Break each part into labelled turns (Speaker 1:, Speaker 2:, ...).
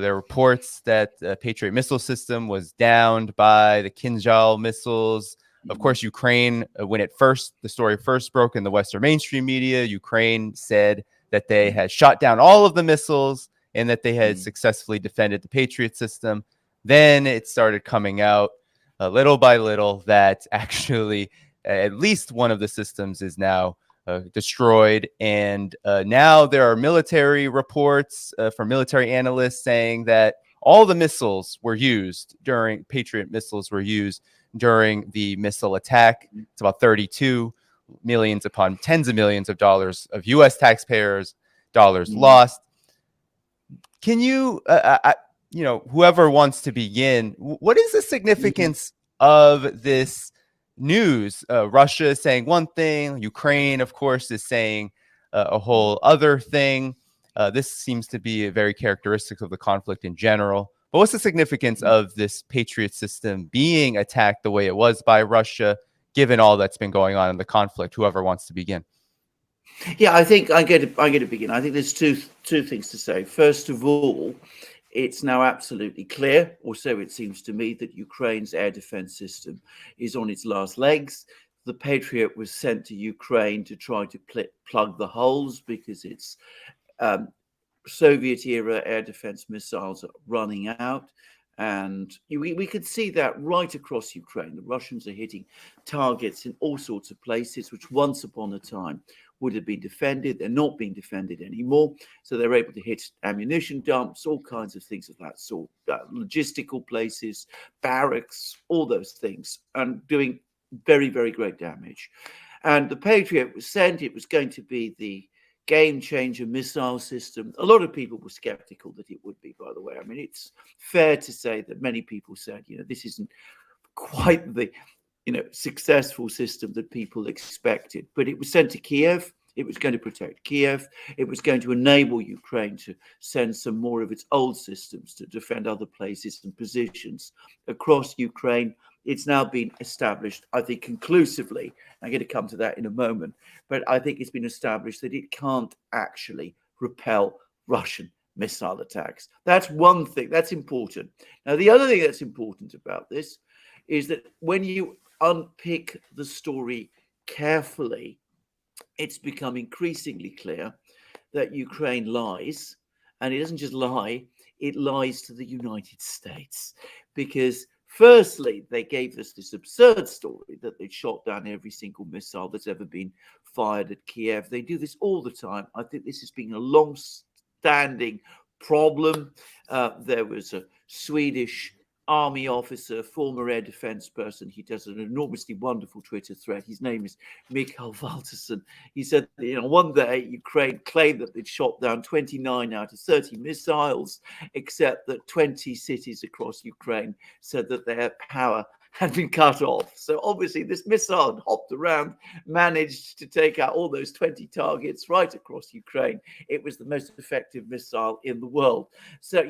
Speaker 1: There are reports that the Patriot missile system was downed by the Kinjal missiles. Of course, Ukraine, when the story first broke in the Western mainstream media, Ukraine said that they had shot down all of the missiles and that they had successfully defended the Patriot system. Then it started coming out little by little that actually at least one of the systems is now destroyed. And now there are military reports from military analysts saying that all the missiles were used during Patriot missiles were used during the missile attack. It's about 32 millions upon tens of millions of dollars of U.S. taxpayers' dollars lost. Can you, whoever wants to begin, what is the significance of this news? Russia is saying one thing, Ukraine, of course, is saying a whole other thing. This seems to be very characteristic of the conflict in general. But what's the significance of this Patriot system being attacked the way it was by Russia, given all that's been going on in the conflict? Whoever wants to begin.
Speaker 2: Yeah, I think I'm going to begin. I think there's two things to say. First of all, it's now absolutely clear, or so it seems to me, that Ukraine's air defense system is on its last legs. The Patriot was sent to Ukraine to try to plug the holes because its Soviet-era air defense missiles are running out. And we could see that right across Ukraine. The Russians are hitting targets in all sorts of places, which once upon a time would have been defended. They're not being defended anymore. So they're able to hit ammunition dumps, all kinds of things of that sort, logistical places, barracks, all those things, and doing very, very great damage. And the Patriot was sent. It was going to be the game changer missile system. A lot of people were skeptical that it would be, by the way. I mean, it's fair to say that many people said, this isn't quite the, successful system that people expected. But it was sent to Kiev. It was going to protect Kiev. It was going to enable Ukraine to send some more of its old systems to defend other places and positions across Ukraine. It's now been established, I think, conclusively. I'm going to come to that in a moment. But I think it's been established that it can't actually repel Russian missile attacks. That's one thing. That's important. Now, the other thing that's important about this is that when you unpick the story carefully, it's become increasingly clear that Ukraine lies. And it doesn't just lie, it lies to the United States. Because firstly, they gave us this absurd story that they'd shot down every single missile that's ever been fired at Kiev. They do this all the time. I think this has been a long-standing problem. There was a Swedish army officer, former air defense person. He does an enormously wonderful Twitter thread. His name is Mikael Valterson. He said, one day Ukraine claimed that they'd shot down 29 out of 30 missiles, except that 20 cities across Ukraine said that their power had been cut off. So obviously this missile had hopped around, managed to take out all those 20 targets right across Ukraine. It was the most effective missile in the world. So,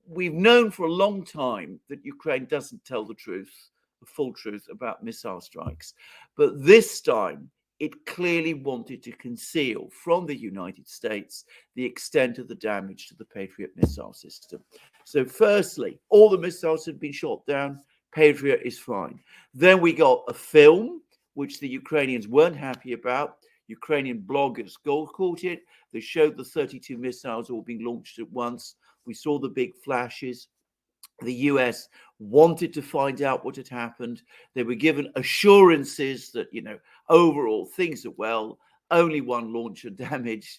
Speaker 2: we've known for a long time that Ukraine doesn't tell the truth, the full truth about missile strikes. But this time, it clearly wanted to conceal from the United States the extent of the damage to the Patriot missile system. So firstly, all the missiles had been shot down. Patriot is fine. Then we got a film, which the Ukrainians weren't happy about. Ukrainian bloggers caught it. They showed the 32 missiles all being launched at once. We saw the big flashes. The US wanted to find out what had happened. They were given assurances that, overall things are well. Only one launcher damaged.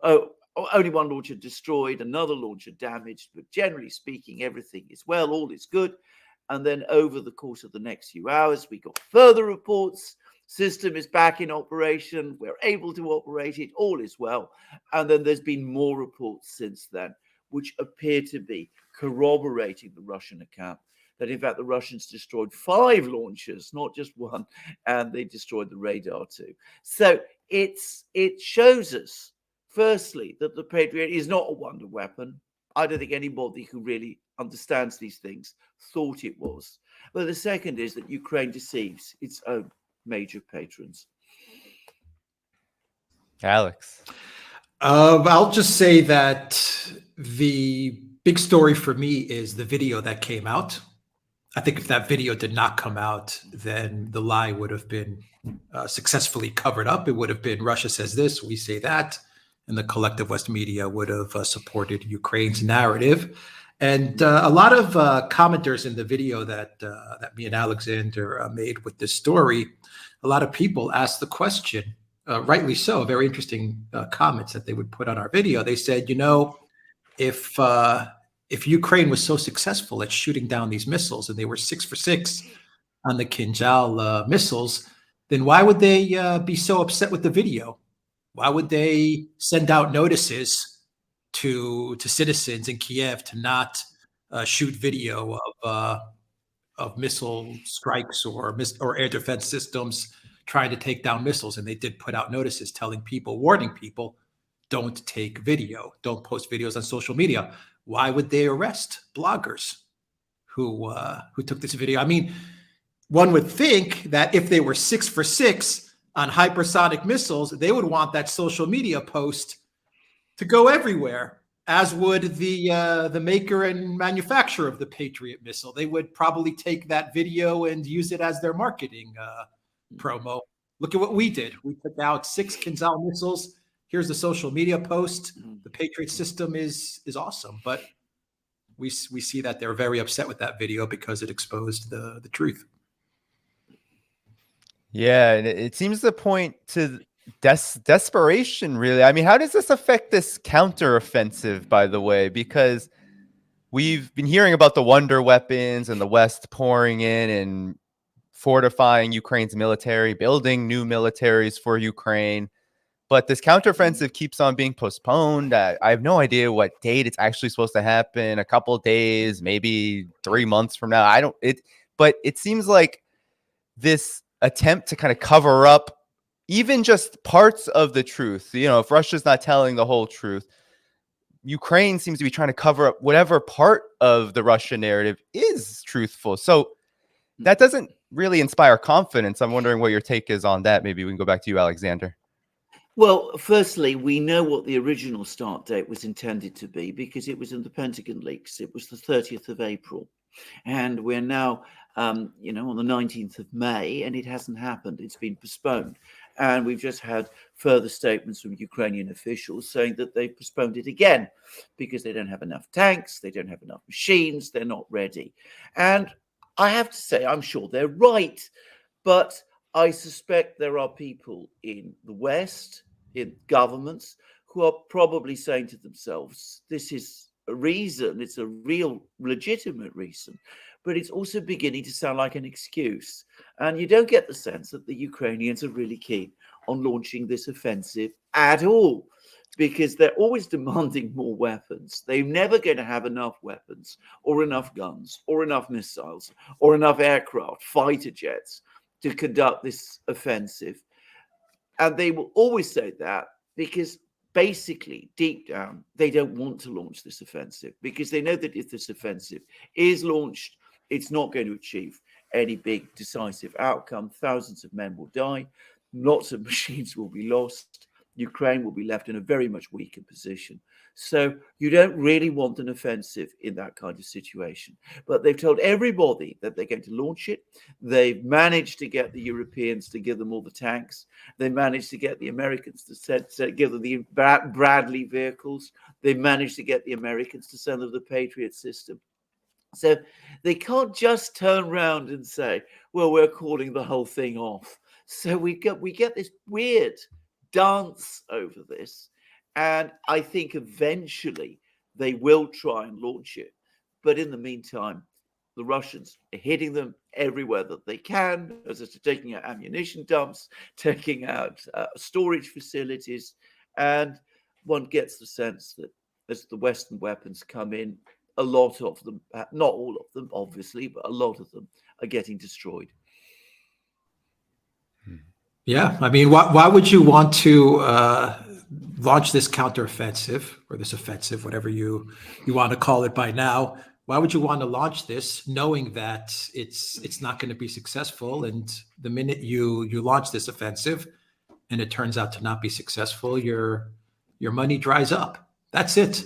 Speaker 2: Only one launcher destroyed, another launcher damaged. But generally speaking, everything is well, all is good. And then over the course of the next few hours, we got further reports. System is back in operation. We're able to operate it. All is well. And then there's been more reports since then, which appear to be corroborating the Russian account, that in fact the Russians destroyed 5 launchers, not just one, and they destroyed the radar too. So it shows us, firstly, that the Patriot is not a wonder weapon. I don't think anybody who really understands these things thought it was. But the second is that Ukraine deceives its own major patrons.
Speaker 1: Alex.
Speaker 3: I'll just say that the big story for me is the video that came out. I think if that video did not come out, then the lie would have been successfully covered up. It would have been Russia says this, we say that, and the collective West media would have supported Ukraine's narrative. And a lot of commenters in the video that me and Alexander made with this story, a lot of people asked the question, rightly so, very interesting comments that they would put on our video. They said, if Ukraine was so successful at shooting down these missiles and they were 6 for 6 on the Kinjal missiles, then why would they be so upset with the video? Why would they send out notices to citizens in Kiev to not shoot video of missile strikes or air defense systems trying to take down missiles? And they did put out notices telling people, warning people, don't take video, don't post videos on social media. Why would they arrest bloggers who took this video? I mean, one would think that if they were 6 for 6 on hypersonic missiles, they would want that social media post to go everywhere, as would the maker and manufacturer of the Patriot missile. They would probably take that video and use it as their marketing promo. Look at what we did. We took out 6 Kinzhal missiles. Here's the social media post. The Patriot system is awesome, but we see that they're very upset with that video because it exposed the truth.
Speaker 1: Yeah, and it seems to point to desperation, really. I mean, how does this affect this counteroffensive, by the way? Because we've been hearing about the wonder weapons and the West pouring in and fortifying Ukraine's military, building new militaries for Ukraine. But this counteroffensive keeps on being postponed. I have no idea what date it's actually supposed to happen. A couple of days, maybe 3 months from now. But it seems like this attempt to kind of cover up even just parts of the truth. If Russia's not telling the whole truth, Ukraine seems to be trying to cover up whatever part of the Russian narrative is truthful. So that doesn't really inspire confidence. I'm wondering what your take is on that. Maybe we can go back to you, Alexander.
Speaker 2: Well, firstly, we know what the original start date was intended to be because it was in the Pentagon leaks. It was the 30th of April. And we're now, on the 19th of May, and it hasn't happened. It's been postponed. And we've just had further statements from Ukrainian officials saying that they've postponed it again because they don't have enough tanks, they don't have enough machines, they're not ready. And I have to say, I'm sure they're right. But I suspect there are people in the West, in governments, who are probably saying to themselves, this is a reason, it's a real legitimate reason, but it's also beginning to sound like an excuse. And you don't get the sense that the Ukrainians are really keen on launching this offensive at all, because they're always demanding more weapons. They're never going to have enough weapons or enough guns or enough missiles or enough aircraft, fighter jets to conduct this offensive. And they will always say that because basically, deep down, they don't want to launch this offensive because they know that if this offensive is launched, it's not going to achieve any big decisive outcome. Thousands of men will die. Lots of machines will be lost. Ukraine will be left in a very much weaker position. So you don't really want an offensive in that kind of situation. But they've told everybody that they're going to launch it. They've managed to get the Europeans to give them all the tanks. They managed to get the Americans to give them the Bradley vehicles. They managed to get the Americans to send them the Patriot system. So they can't just turn around and say, well, we're calling the whole thing off. So we get this weird dance over this. And I think eventually they will try and launch it. But in the meantime, the Russians are hitting them everywhere that they can, as to taking out ammunition dumps, taking out storage facilities. And one gets the sense that as the Western weapons come in, a lot of them, not all of them, obviously, but a lot of them are getting destroyed.
Speaker 3: Yeah, I mean, why would you want to launch this counteroffensive or this offensive, whatever you want to call it by now? Why would you want to launch this knowing that it's not going to be successful? And the minute you launch this offensive and it turns out to not be successful, your money dries up. That's it.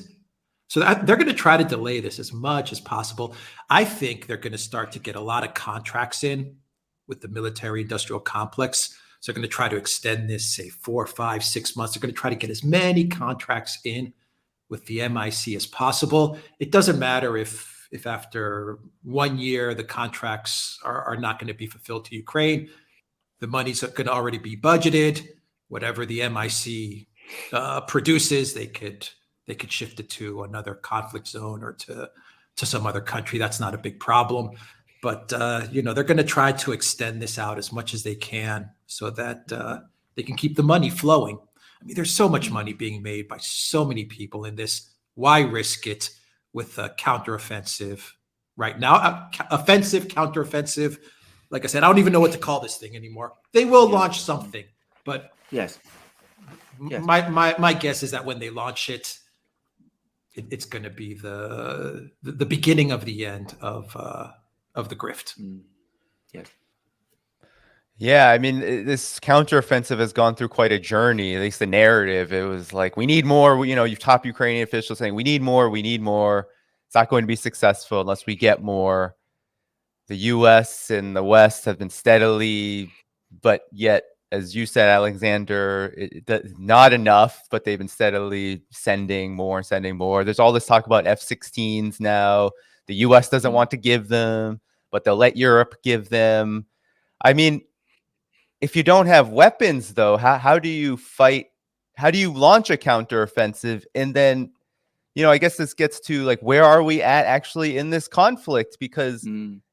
Speaker 3: So they're going to try to delay this as much as possible. I think they're going to start to get a lot of contracts in with the military industrial complex. So they're going to try to extend this, say 4, 5, 6 months. They're going to try to get as many contracts in with the MIC as possible. It doesn't matter if after 1 year the contracts are not going to be fulfilled to Ukraine. The money's going to already be budgeted. Whatever the MIC produces, they could shift it to another conflict zone or to some other country. That's not a big problem. But they're going to try to extend this out as much as they can so that they can keep the money flowing. I mean, there's so much money being made by so many people in this. Why risk it with a counteroffensive right now? Offensive, counteroffensive. Like I said, I don't even know what to call this thing anymore. They will launch something, but
Speaker 2: yes.
Speaker 3: My guess is that when they launch it, it's going to be the beginning of the end of the grift.
Speaker 2: Yes.
Speaker 1: Yeah, I mean, this counteroffensive has gone through quite a journey, at least the narrative. It was like, we need more. You've top Ukrainian officials saying, we need more, we need more. It's not going to be successful unless we get more. The U.S. and the West have been steadily, but yet, as you said, Alexander, not enough, but they've been steadily sending more and sending more. There's all this talk about F-16s now. The U.S. doesn't want to give them, but they'll let Europe give them. I mean, if you don't have weapons, though, how do you fight? How do you launch a counteroffensive? And then, I guess this gets to like, where are we at actually in this conflict? Because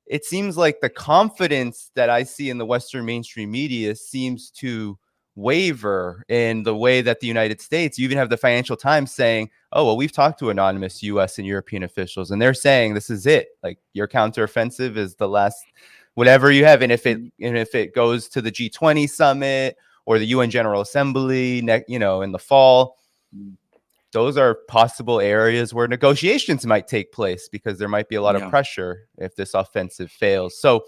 Speaker 1: it seems like the confidence that I see in the Western mainstream media seems to waver in the way that the United States, you even have the Financial Times saying, oh, well, we've talked to anonymous US and European officials, and they're saying this is it. Like, your counteroffensive is the last, whatever you have. And if it goes to the G20 summit or the UN General Assembly, in the fall, those are possible areas where negotiations might take place because there might be a lot of pressure if this offensive fails. So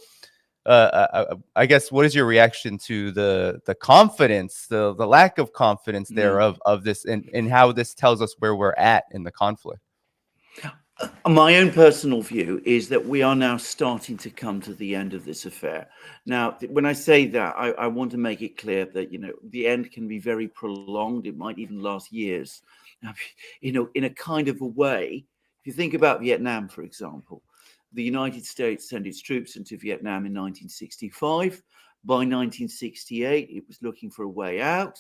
Speaker 1: I guess, what is your reaction to the confidence, the lack of confidence there of this, and how this tells us where we're at in the conflict?
Speaker 2: My own personal view is that we are now starting to come to the end of this affair. Now, when I say that, I want to make it clear that, the end can be very prolonged. It might even last years. In a kind of a way, if you think about Vietnam, for example, the United States sent its troops into Vietnam in 1965. By 1968, it was looking for a way out.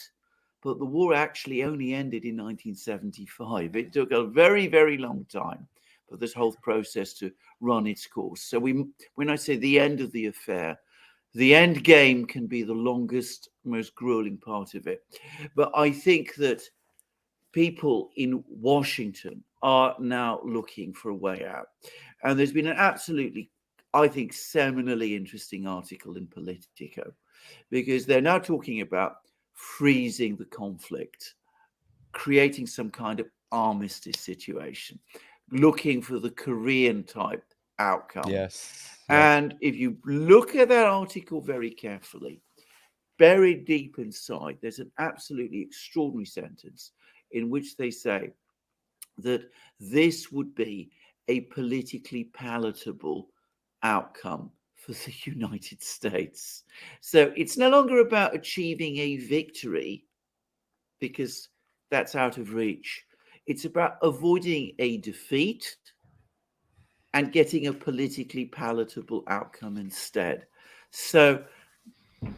Speaker 2: But the war actually only ended in 1975. It took a very, very long time for this whole process to run its course. So when I say the end of the affair, the end game can be the longest, most grueling part of it. But I think that people in Washington are now looking for a way out. And there's been an absolutely, I think, seminally interesting article in Politico, because they're now talking about freezing the conflict, creating some kind of armistice situation, looking for the Korean type outcome.
Speaker 1: Yes.
Speaker 2: And if you look at that article very carefully, buried deep inside, there's an absolutely extraordinary sentence in which they say that this would be a politically palatable outcome for the United States. So it's no longer about achieving a victory, because that's out of reach. It's about avoiding a defeat and getting a politically palatable outcome instead. So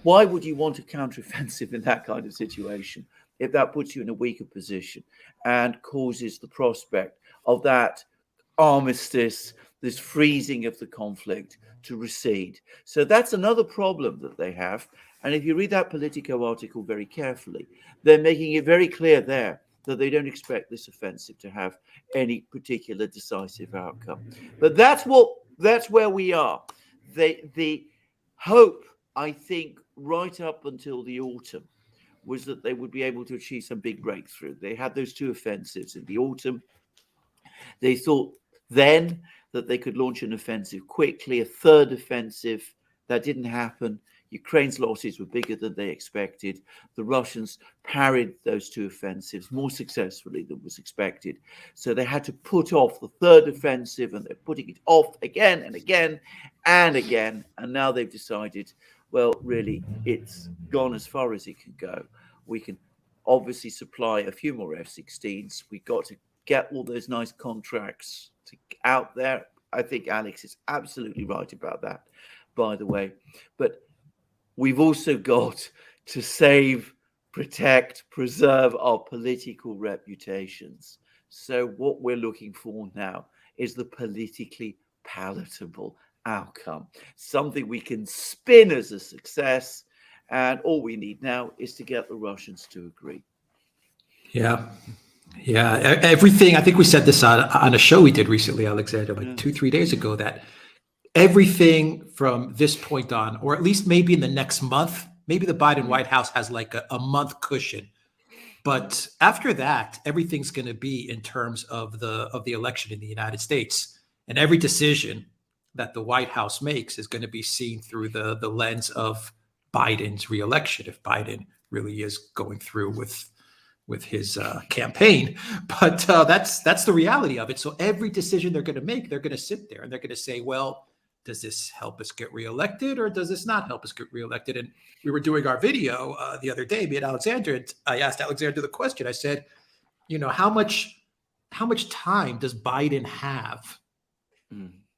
Speaker 2: why would you want a counteroffensive in that kind of situation if that puts you in a weaker position and causes the prospect of that armistice, this freezing of the conflict, to recede? So that's another problem that they have. And if you read that Politico article very carefully, they're making it very clear there that they don't expect this offensive to have any particular decisive outcome. But that's where we are. The hope, I think, right up until the autumn, was that they would be able to achieve some big breakthrough. They had those two offensives in the autumn. They thought then that they could launch an offensive quickly, a third offensive. That didn't happen. Ukraine's losses were bigger than they expected. The Russians parried those two offensives more successfully than was expected. So they had to put off the third offensive, and they're putting it off again and again and again. And now they've decided, well, really, it's gone as far as it can go. We can obviously supply a few more F-16s. We've got to get all those nice contracts out there. I think Alex is absolutely right about that, by the way. But we've also got to save, protect, preserve our political reputations. So what we're looking for now is the politically palatable outcome, something we can spin as a success. And all we need now is to get the Russians to agree.
Speaker 3: Yeah. Yeah. Everything, I think we said this on a show we did recently, Alexander, like 2-3 days ago, that everything from this point on, or at least maybe in the next month, maybe the Biden White House has like a month cushion. But after that, everything's going to be in terms of the election in the United States. And every decision that the White House makes is going to be seen through the lens of Biden's reelection, if Biden really is going through with his campaign. But that's the reality of it. So every decision they're going to make, they're going to sit there and they're going to say, well, does this help us get reelected, or does this not help us get reelected? And we were doing our video the other day, me and Alexander, and I asked Alexander the question. I said, how much time does Biden have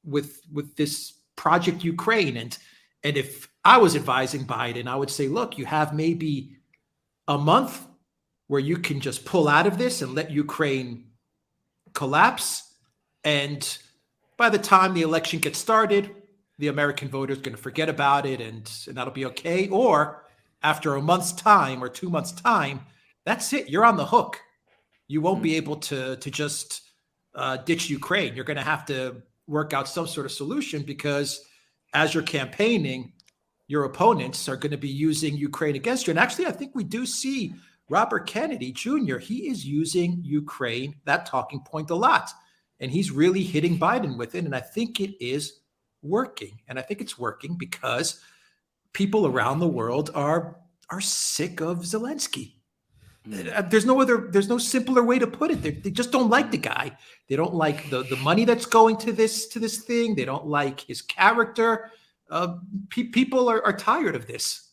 Speaker 3: with this Project Ukraine? And if I was advising Biden, I would say, look, you have maybe a month where you can just pull out of this and let Ukraine collapse. And by the time the election gets started, the American voter is going to forget about it, and that'll be okay. Or after a month's time or 2 months' time, that's it. You're on the hook. You won't be able to just ditch Ukraine. You're going to have to work out some sort of solution, because as you're campaigning, your opponents are going to be using Ukraine against you. And actually, I think we do see Robert Kennedy Jr., he is using Ukraine, that talking point, a lot. And he's really hitting Biden with it. And I think it is working. And I think it's working because people around the world are sick of Zelensky. There's no simpler way to put it. They just don't like the guy. They don't like the money that's going to this thing. They don't like his character. People are tired of this.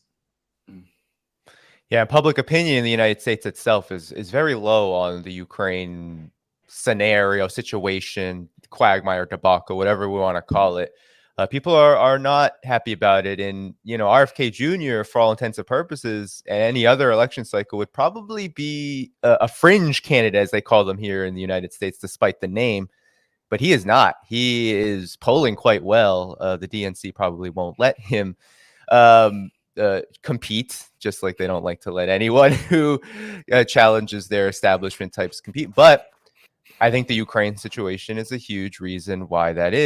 Speaker 1: Yeah, public opinion in the United States itself is very low on the Ukraine scenario, situation, quagmire, debacle, whatever we want to call it. People are not happy about it. And, RFK Jr., for all intents and purposes, and any other election cycle, would probably be a fringe candidate, as they call them here in the United States, despite the name. But he is not. He is polling quite well. The DNC probably won't let him compete, just like they don't like to let anyone who challenges their establishment types compete. But I think the Ukraine situation is a huge reason why that is.